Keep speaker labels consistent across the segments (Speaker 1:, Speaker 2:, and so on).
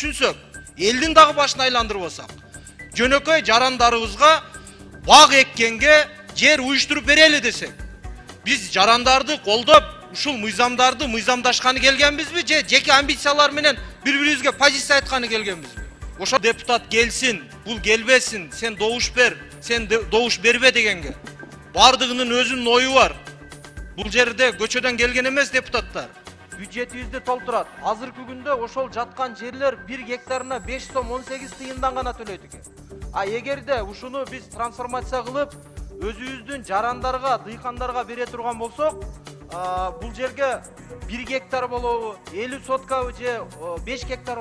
Speaker 1: түшүнсөк, элдин дагы башын айландырып алсак, жөнөкөй жарандарыбызга бак эккенге жер уюштуруп берели десек, биз жарандарды колдоп, ушул мыйзамдарды мыйзамдашканы келгенбизби, же жеке амбициялар менен бири-бирибизге позиция айтканы келгенбизби? Ошо депутат келсин, бул келбесин, сен добуш бер, сен добуш бербе дегенге. Бардыгынын өзүнүн ою бар. Бул жерде көчөдөн келген эмес депутаттар. Бюджетибизди толтурат. Азыркы күндө ошол жаткан жерлер 1 гектарына 5 сом 18 тыйындан гана төлөйт экен. А эгерде ушуну биз трансформация кылып, өзүбүздүн жарандарга, дыйкандарга бере турган болсок, бул жерге 1 гектар болобу, 50 соткабы же 5 гектар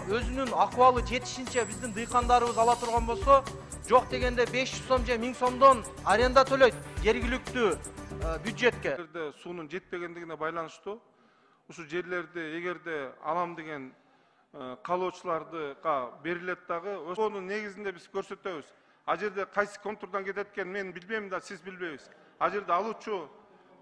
Speaker 1: өзүнүн акыбалы жетишинче биздин дыйкандарыбыз ала турган болсо, жок дегенде 500 сом же 1000 сомдон аренда төлөйт жергиликтүү бюджетке.
Speaker 2: Суунун жетпегендигине байланыштуу ушул жерлерди эгерде алам деген каалоочуларга берилет дагы, ошонун негизинде биз көрсөтөбүз. А жерде кайсы контурдан кетет экен мен билбейм да, сиз билбейбиз. А жерде алуучу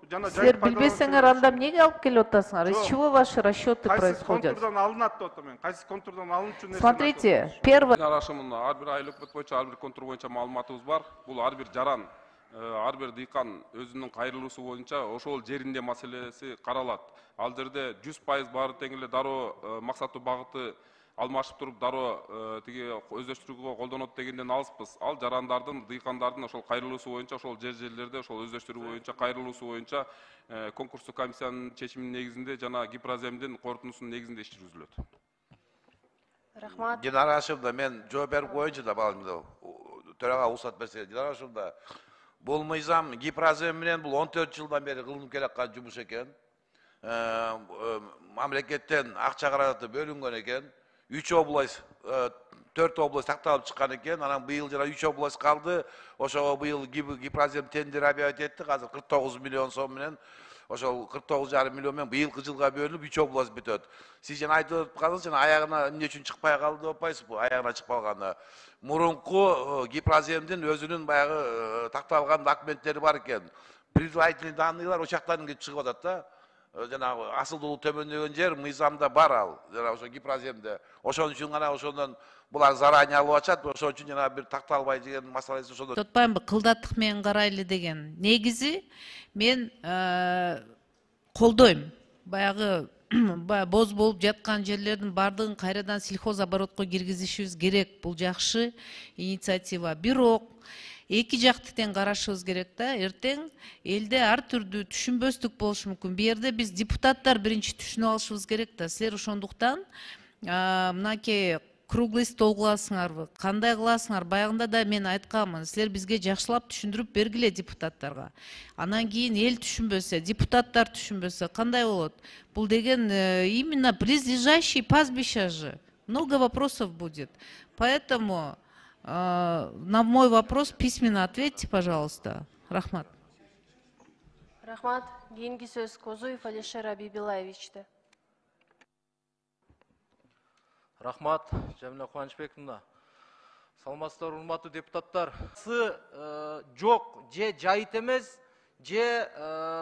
Speaker 3: силер билбесеңер анда эмнеге алып келип атасыңар? Из чего ваши расчеты происходят?
Speaker 2: Кайсы контурдан алынат деп атам мен. Кайсы контурдан алынчу нерсе.
Speaker 3: Смотрите, первое.
Speaker 4: Арашымын ар бир айлык өкмөт боюнча ар бир контур боюнча маалыматыбыз бар. Бул ар бир жаран, ар бир дыйкан өзүнүн кайрылуусу боюнча ошол жеринде маселеси каралат. Ал жерде 100% баары тең эле дароо максаттуу багыты алмашып туруп дароо тиги өздөштүрүүгө колдонот дегенден алыспыз. Ал жарандардын, дыйкандардын ошол кайрылуусу боюнча, ошол жерлерде ошол өздөштүрүү боюнча, кайрылуусу боюнча конкурстук комиссиянын чечиминин негизинде жана Гипраземдин корутундусунун негизинде иш жүргүзүлөт.
Speaker 5: Рахмат. Динара Ашымда мен жооп берип коеюнчу да балымды. Төрага уруксат берсе, Динара Ашымда бул мыйзам Гипразем менен бул 14 жылдан бери кылынып келаткан жумуш экен. Мамлекеттен акча каражаты бөлүнгөн экен. 3 область, 4 область такталып чыккан экен. Анан быйыл жана 3 область калды. Ошого быйыл Гипразем тендер объявить этти. Азыр 49 миллион сом менен ошол 49,5 миллион менен быйылкы жылга бөлүнүп 3 область бүтөт. Сиз жана айтып калдыңыз, жана аягына эмне үчүн чыкпай калды деп атпайсызбы? Аягына чыкпай калганда. Мурунку Гипраземдин өзүнүн баягы такталган документтери бар экен. Предварительный данныйлар ошактан чыгып атат да. Жанагы асылдуу төмөндөгөн жер мыйзамда бар ал. Жана ошо Гипраземде. Ошон үчүн гана ошондон булар заранее алып ачат. Ошон үчүн жана бир такталбай деген маселеси ошондо.
Speaker 6: Тотпаймбы, кылдаттык менен карайлы деген. Негизи мен колдойм. Баягы боз болуп жаткан жерлердин бардыгын кайрадан сельхозоборотко киргизишибиз керек. Бул жакшы инициатива. Бирок эки жакты тең карашыбыз керек да. Эртең элде ар түрдүү түшүнбөстүк болушу мүмкүн. Бу жерде биз депутаттар биринчи түшүнүп алышыбыз керек да. Силер ошондуктан мынакей круглый стол кыласыңарбы, кандай кыласыңар? Баягында да мен айтканмын. Силер бизге жакшылап түшүндүрүп бергиле депутаттарга. Анан кийин эл түшүнбөсө, депутаттар түшүнбөсө кандай болот? Бул деген именно близлежащий пастбища же. Много вопросов будет. Поэтому на мой вопрос письменно ответьте, пожалуйста. Рахмат.
Speaker 7: Рахмат. Кийинки сөз Козуев Алишер Абибилаевичте.
Speaker 8: Рахмат, Жамиля Кубанычбековна. Саламатсыздар, урматтуу депутаттар. Жок, же жайыт эмес, же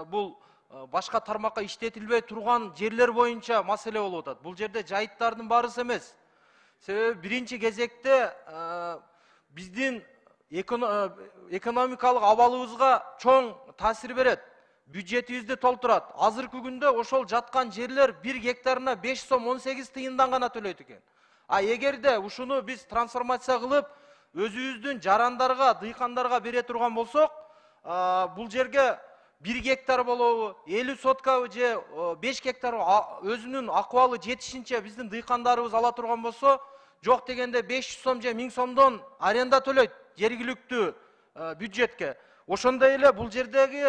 Speaker 8: бул башка тармакка иштетилбей турган жерлер боюнча маселе болуп атат. Бул жерде жайыттардын баарысы эмес. Себеби биринчи кезекте биздин экономикалык абалыбызга чоң таасир берет. Бюджетибизди толтурат. Азыркы күндө ошол жаткан жерлер 1 гектарына 5 сом 18 тыйындан гана төлөйт экен. А эгерде ушуну биз трансформация кылып, өзүбүздүн жарандарга, дыйкандарга бере турган болсок, бул жерге 1 гектар болобу, 50 соткабы же 5 гектар өзүнүн акыбалы жетишинче биздин дыйкандарыбыз ала турган болсо, жок дегенде 500 сом же 1000 сомдон аренда төлөйт жергиликтүү бюджетке. Ошондой эле бул жердеги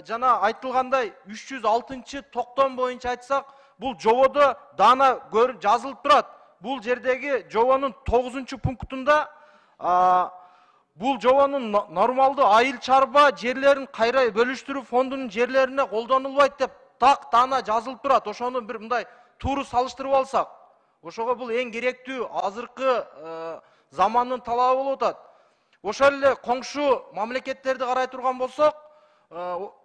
Speaker 8: жана айтылгандай 306 токтом боюнча айтсак, бул жободо дана жазылып турат. Бул жердеги жобонун 9 пунктунда бул жобонун нормалдуу айыл чарба жерлерин кайра бөлүштүрүү фондунун жерлерине колдонулбайт деп так дана жазылып турат. Ошону бир мындай тууру салыштырып алсак, ошого бул эң керектүү азыркы замандын талабы болуп атат. Ошол эле коңшу мамлекеттерди карай турган болсок,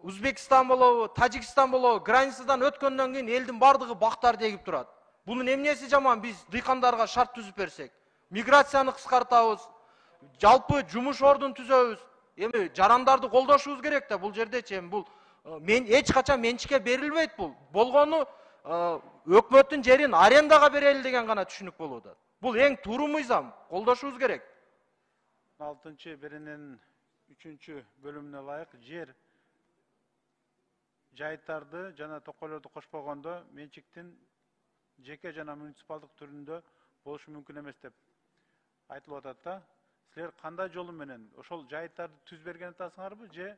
Speaker 8: Өзбекстан болобу, Тажикстан болобу, границадан өткөндөн кийин элдин бардыгы бактар дегип турат. Bunun emniyesi жаман biz dıykandarga şart түзүп берсек. Миграцияны кыскартабыз. Жалпы жумуш ордун түзөбүз. Эми жарандарды колдошубуз керек да бул жердечи. Эми бул мен эч качан менчикке берилбейт бул. Болгону өкмөттүн жерин арендага берели деген гана түшүнүк болуп атат. Бул эң туура мыйзам. Колдошубуз керек.
Speaker 9: 6-birinin 3. bölümüne layık yer жайыттарды жана токойлорду кошпогондо менчиктин жеке жана муниципалдык түрүндө болушу мүмкүн эмес деп айтылып атат да. Силер кандай жолу менен ошол жайыттарды түз берген атасыңарбы же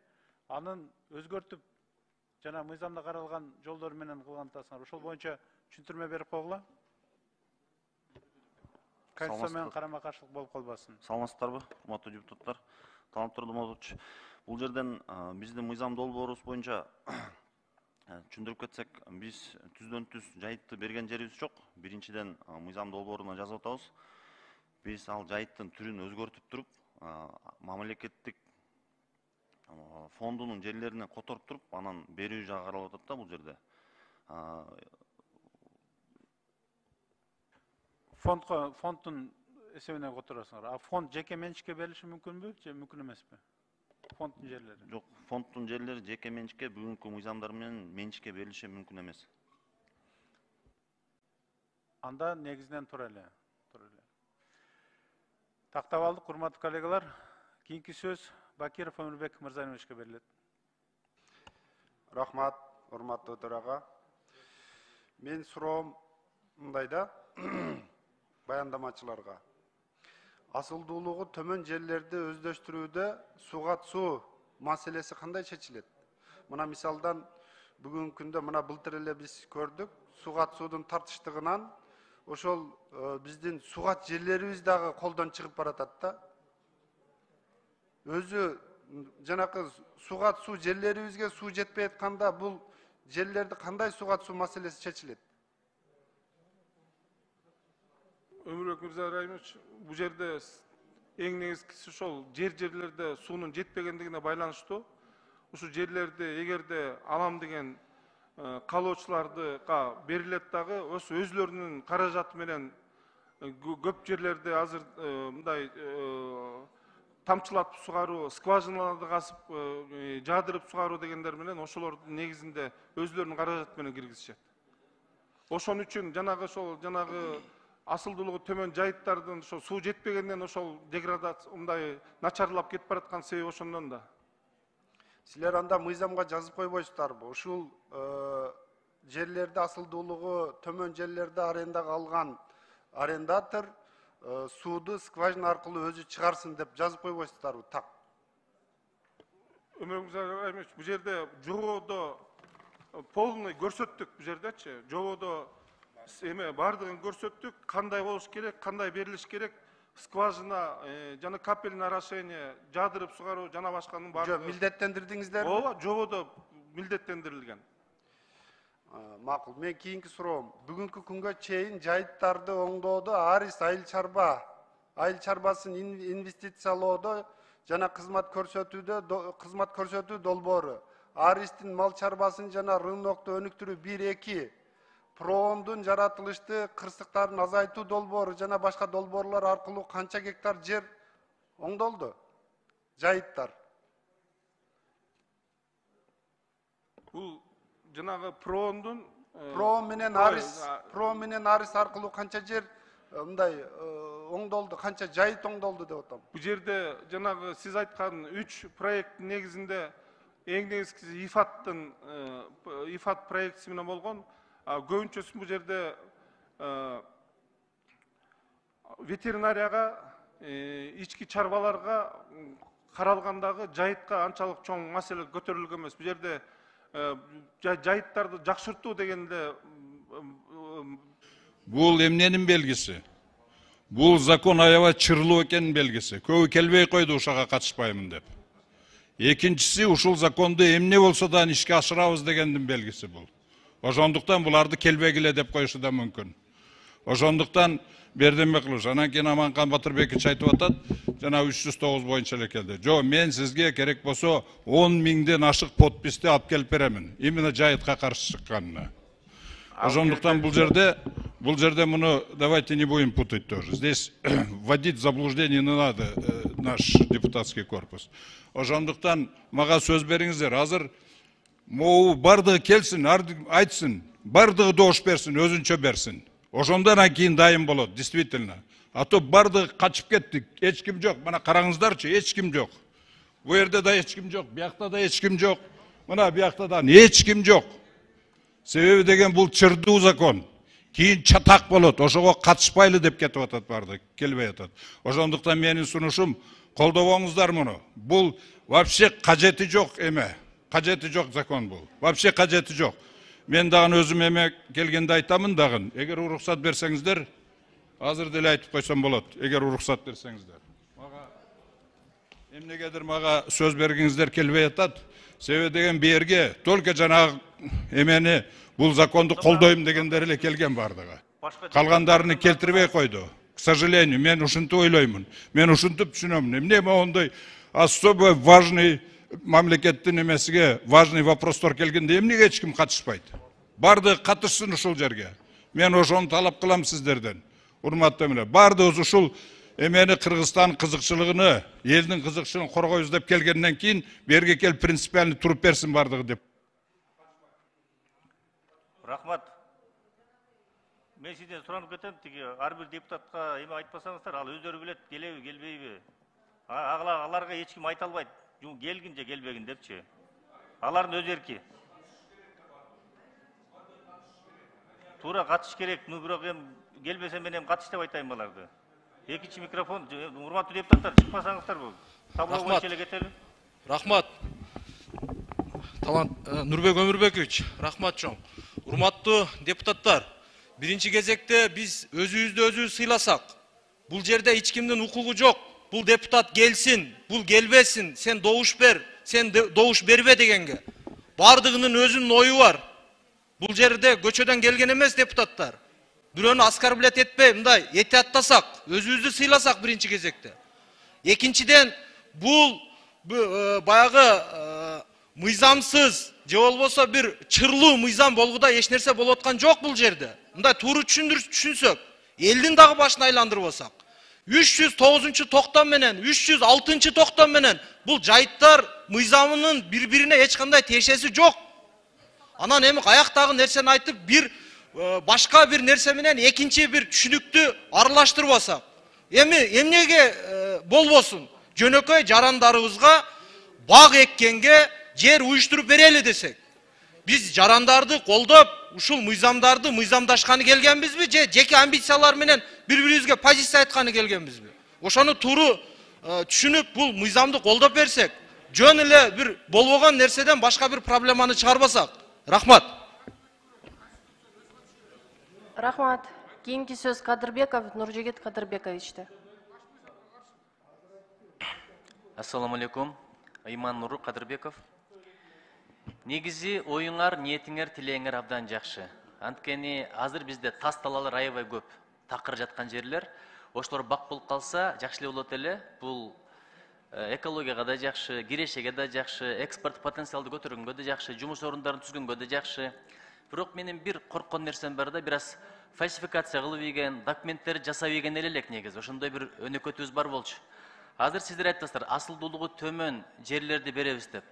Speaker 9: анын өзгөртүп жана мыйзамда каралган жолдор менен кылган атасыңар? Ошол боюнча түшүндүрмө берип койгула. Конституция менен карама каршылык болуп калбасын.
Speaker 10: Саламатсыздарбы, урматтуу депутаттар? Таланттуу Нурматович, бул жерден биздин мыйзам долбоорубуз боюнча түшүндүрүп кетсек, биз түздөн түз жайытты берген жерибиз жок. Биринчиден мыйзам долбооруна жазып атабыз. Биз ал жайыттын түрүн өзгөртүп туруп, мамлекеттик фондунун жерлерине которуп туруп, анан берүү жагы каралып атат да бул жерде.
Speaker 9: Fondun esebine koturasınlar. Fond jeke mençike berilishi mümkünbü, je mümkün emespi? Fondun jerleri.
Speaker 10: Жок, фонддун жерлери жеке менчикке бүгүнкү мыйзамдар менен менчикке берилиши мүмкүн эмес.
Speaker 9: Анда негизинен тура эле. Тактап алдык, урматтуу коллегалар. Кийинки сөз Бакиров Өмүрбек Мырзалиевичке берилет.
Speaker 2: Рахмат, урматтуу төрага. Мен суроом мындайда баяндамачыларга. Асылдуулугу төмөн жерлерди өздөштүрүүдө суга суу маселеси кандай чечилет? Мына мисалдан бүгүнкү күндө мына былтыр эле биз көрдүк, суга суудун тартыштыгынан ошол биздин сугат жерлерибиз дагы колдон чыгып баратат да. Өзү жанакы сугат суу жерлерибизге суу жетпей атканда бул жерлерди кандай сугат суу маселеси чечилет? Өмүрбек Мырзалиевич, бул жерде эң негизгиси ошол жерлерде суунун жетпегендигине байланыштуу. Ушул жерлерди эгерде алам деген каалоочуларга берилет дагы, өзлөрүнүн каражаты менен көп жерлерде азыр мындай тамчылатып сугаруу, скважиналарды касып жаадырып сугаруу дегендер менен ошолордун негизинде өзлөрүнүн каражаты менен киргизишет. Ошон үчүн жанагы асылдуулугу төмөн жайыттардын ошо суу жетпегенден ошол деградация мындай начарлап кетип бараткан себеби ошондон да. Силер анда мыйзамга жазып койбойсуздарбы? Ушул жерлерде асылдуулугу төмөн жерлерде арендага алган арендатор сууду скважина аркылуу өзү чыгарсын деп жазып койбойсуздарбы? Так. Өмүрбек, бул жерде жободо полный көрсөттүк, бул жердечи. Жободо эме бардыгын көрсөттүк, кандай болуш керек, кандай берилиш керек, скважина жана капельное орошение, жаадырып сугаруу жана башканын бардыгы. Жок, милдеттендирдиңиздер? Ооба, жободо милдеттендирилген. Макул, мен кийинки суроом. Бүгүнкү күнгө чейин жайыттарды оңдоодо арис айыл чарбасын инвестициялоодо жана кызмат көрсөтүү долбоору, аристин мал чарбасын жана рынокту өнүктүрүү 1-2, Проондун жаратылышты кырсыктарын азайтуу долбоору жана башка долбоорлор аркылуу канча гектар жер оңдолду? Жайыттар. Бул жанагы Проон менен арис аркылуу канча жер мындай оңдолду, канча жайыт оңдолду деп атам. Бул жерде жанагы сиз айткан 3 проекттин негизинде эң негизгиси ИФАТ проектиси менен болгон. Көбүнчөсү бул жерде ветеринарияга, ички чарбаларга каралгандагы жайытка анчалык чоң маселе көтөрүлгөн эмес. Бул жерде жайыттарды жакшыртуу дегенде
Speaker 11: бул эмненин белгиси? Бул закон аябай чырлуу экенин белгиси. Көбү келбей койду ушага катышпаймын деп. Экинчиси, ушул законду эмне болсо да ишке ашырабыз дегендин белгиси бул. Ошондуктан буларды келбегиле деп коюшу да мүмкүн. Ошондуктан Берденбек Кылыш, анан кийин Аманкан Батырбекович айтып атат, жана 309 боюнча эле келди. Жок, мен сизге керек болсо 10 миңден ашык подписти алып келип беремин. Именно жайытка каршы чыкканына. Ошондуктан бул жерде Бұл жерде мұны давайте не будем путать тоже. Здесь вводить в заблуждение не надо наш депутатский корпус. Ошондуктан мага сөз бериңиздер. Азыр могу бардыгы келсин, айтсын, бардыгы добуш берсин, өзүнчө берсин. Ошондон кийин дайым болот, действительно. А то бардыгы качып кеттик, эч ким жок. Мына караңыздарчы, эч ким жок. Бу жерде да эч ким жок, биякта да эч ким жок. Мына биякта да эч ким жок. Себеби деген бул чырдуу закон. Кейін чатақ болот, ошого катышпайлы деп кетип атат барды, келбей атат. Ошондуктан менин сунушум, колдобоңуздар муну. Бул вообще кажети жок эме. Кажети жок закон бул. Вообще кажети жок. Мен дагы өзүм эме келгенде айтамын дагы. Эгер уруксат берсеңиздер, азыр деле айтып койсом болот. Эгер уруксат берсеңиздер. Мага эмнегедир мага сөз бергиңиздер келбей атат. Себеби деген берге только жанагы эмени бұл законды қолдойм дегендер эле келген бардыгы. Калгандарын келтирбей койду. К сожалению, мен ушинтип ойлоймун. Мен ушинтип түшүнөм. Эмне ондай особо важный мамлекеттин эмесиге важный вопростор келгенде эмнеге эч ким катышпайт? Бардыгы катышсын ушул жерге. Мен ошону талап кылам сиздерден. Урматтуу эмелер, бардыгыбыз ушул эмени Кыргызстан кызыкчылыгыны, элдин кызыкчылыгын коргойбуз деп келгенден кийин берге келип принципиально туруп берсин бардыгы деп.
Speaker 12: Рахмат. Мен сізден сұранып кетем, тиги ар бир депутатқа эме айтпасаңыздар, ал өздері билет, келеби, келбейби. Аларга эч ким айта албайт. Келгин же келбегин депчи. Алардын өз эрки. Туура катыш керек, бирок эми келбесе мен эми катыш деп айтайын аларды. Экинчи микрофон, урматтуу депутаттар, чыкпасаңыздар бул. Табло боюнча эле кетели.
Speaker 1: Рахмат. Талант Нурбек Өмүрбекович, рахмат чоң. Урматтуу депутаттар, биринчи кезекте биз өзүбүздү өзүбүз сыйласак, бул жерде эч кимдин укугу жок. Бул депутат келсин, бул келбесин, сен добуш бер, сен добуш бербе дегенге. Бардыгынын өзүнүн ою бар. Бул жерде көчөдөн келген эмес депутаттар. Бирөөнү оскорблять этпей, мындай этияттасак, өзүбүздү сыйласак биринчи кезекте. Экинчиден, бул баягы мыйзамсыз, же болбосо бир чырлуу мыйзам болгуда эч нерсе болуп аткан жок бул жерде. Мындай туура түшүнсөк, элдин дагы башын айландырып алсак, 309 токтом менен, 306 токтом менен бул жайыттар мыйзамынын бири-бирине эч кандай тиешеси жок. Анан эми аяктагы нерсени айтып, бир башка бир нерсе менен экинчи бир түшүнүктү аралаштырып алсак, эмнеге болбосун? Жөнөкөй жарандарыбызга бак эккенге жер уюштуруп берели десек. Биз жарандарды колдоп, ушул мыйзамдарды мыйзамдашканы келгенбизби, же жеке амбициялар менен бири-бирибизге позиция айтканы келгенбизби? Ошону тууру түшүнүп, бул мыйзамды колдоп берсек, жөн эле бир болбогон нерседен башка бир проблеманы чыгарбасак. Рахмат.
Speaker 7: Рахмат. Кийинки сөз Кадырбеков Нуржигит Кадырбековичте.
Speaker 13: Ассаламу алейкум. Иман Нуру Кадырбеков. Негизи оюңар, ниетиңер, тилеңер абдан жакшы. Анткени азыр бизде тас талалар аябай көп. Такыр жаткан жерлер. Ошолор бак болуп калса, жакшы эле болот эле. Бул экологияга да жакшы, кирешеге да жакшы, экспорт потенциалды көтөргөнгө да жакшы, жумуш орундарын түзгөнгө да жакшы. Бирок менин бир корккон нерсем бар да, бир аз фальсификация кылып ийген, документтерди жасап ийген элек негизи. Ошондой бир өнөкөтүбүз бар болчу. Азыр сиздер айтасыздар, асылдуулугу төмөн жерлерди беребиз деп.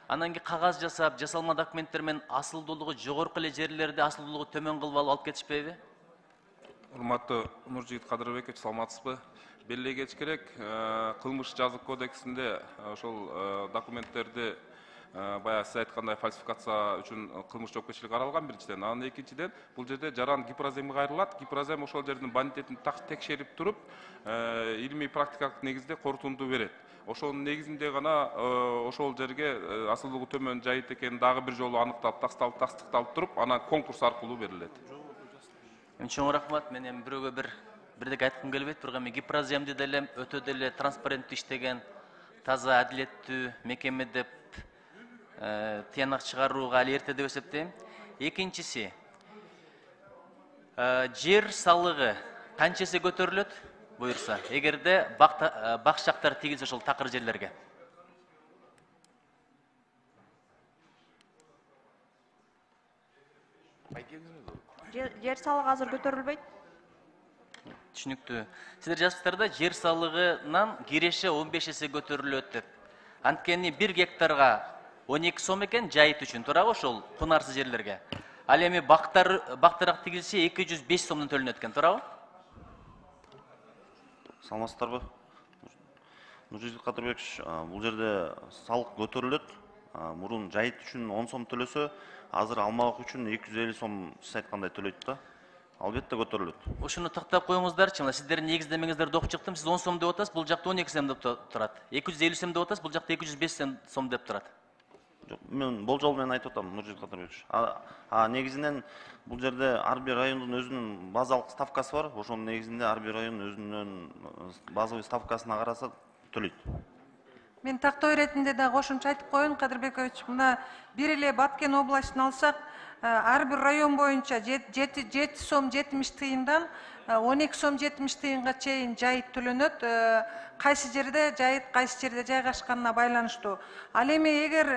Speaker 13: Анан кийин кагаз жасап, жасалма документтер менен асылдуулугу жогорку эле жерлерди асылдуулугу төмөн кылып алып кетишпейби?
Speaker 4: Урматтуу Нуржигит Кадырбекович, саламатсызбы? Белгилегениш керек, кылмыш жазык кодексинде ошол документтерди баягы сиз айткандай фальсификация үчүн кылмыш жоопкерчилиги каралган биринчиден. Анан экинчиден бул жерде жаран Гипроземге кайрылат. Гипрозем ошол жердин бонитетин текшерип туруп, илимий практикалык негизде корутунду берет. Ошонун негизинде гана ошол жерге асылдуулугу төмөн жайыт экени дагы бир жолу аныкталып, тастыкталып туруп, анан конкурс аркылуу берилет.
Speaker 13: Чоң рахмат. Мен эми бирөөгө бирдеке айткым келбейт, бирок эми Гипроземди деле өтө деле транспаренттүү иштеген, таза, адилеттүү мекеме деп тыянак чыгарууга али эрте деп эсептейм. Экинчиси, жер салыгы канчасы көтөрүлөт буюрса, эгерде бакчактар тигилсе ошол такыр жерлерге?
Speaker 14: Жер салыгы азыр көтөрүлбөйт.
Speaker 13: Түшүнүктүү. Сиздер жазыптар да жер салыгынан киреше 15 эсе көтөрүлөт деп. Анткени 1 гектарга 12 сом экен жайыт үчүн, туурабы ошол кунарсыз жерлерге. Ал эми бактарак тигилсе 205 сомдон төлөнөт экен, туурабы?
Speaker 10: Саламатсыздарбы? Нуржигит Кадырбекович, бул жерде салык көтөрүлөт. Мурун жайыт үчүн 10 сом төлөсө, азыр алмак үчүн 250 сом сиз айткандай төлөйт да. Албетте көтөрүлөт.
Speaker 13: Ошону тактап коюңуздарчы. Мына сиздердин негиздемеңиздерди окуп чыктым. Сиз 10 сом деп атасыз, бул жакта 12 сом деп турат. 250 сом деп атасыз, бул жакта 205 сом деп турат.
Speaker 10: Жок, мен болжол менен айтып атам, Нуржигит Кадырбекович. Негизинен бул жерде ар бир райондун өзүнүн базалык ставкасы бар. Ошонун негизинде ар бир район өзүнүн базовый ставкасына караса төлөйт.
Speaker 15: Мен тактоо иретинде да кошумча айтып коеюн, Кадырбекович. Мына бир эле Баткен областын алсак, ар бир район боюнча 7 сом 70 тыйындан 12 сом 70 тыйынга чейин жайыт төлөнөт. Кайсы жерде жайыт, кайсы жерде жайгашканына байланыштуу. Ал эми эгер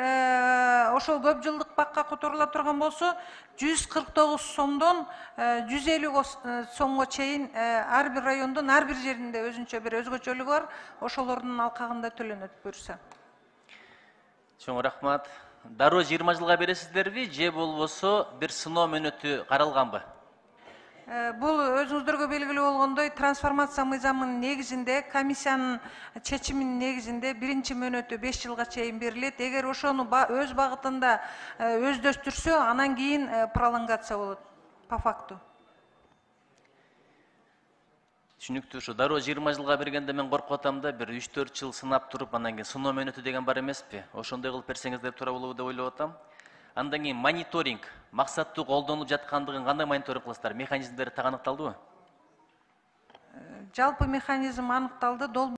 Speaker 15: ошол көп жылдык бакка которула турган болсо, 149 сомдон 150 сомго чейин ар бир райондун ар бир жеринде өзүнчө бир өзгөчөлүгү бар. Ошолордун алкагында төлөнөт буюрса.
Speaker 13: Чоң рахмат. Дароо 20 жылга бересиздерби, же болбосо бир сыноо мөөнөтү каралганбы?
Speaker 15: Бул өзүңүздөргө белгилүү болгондой трансформация мыйзамынын негизинде, комиссиянын чечиминин негизинде биринчи мөөнөтү 5 жылга чейин берилет. Эгер ошону өз багытында өздөштүрсө, анан кийин пролонгация болот по факту.
Speaker 13: Түшүнүктүү. Ушу дароо 20 жылга бергенде мен коркуп атам да, бир 3-4 жыл сынап туруп, анан кийин сыноо мөөнөтү деген бар эмеспи? Ошондой кылып берсеңиздер туура болобу деп ойлоп атам. Андан кийин мониторинг максаттуу колдонулуп жаткандыгын кандай мониторинг кыласыздар? Механизмдери так аныкталдыбы?
Speaker 15: Жалпы механизм аныкталды.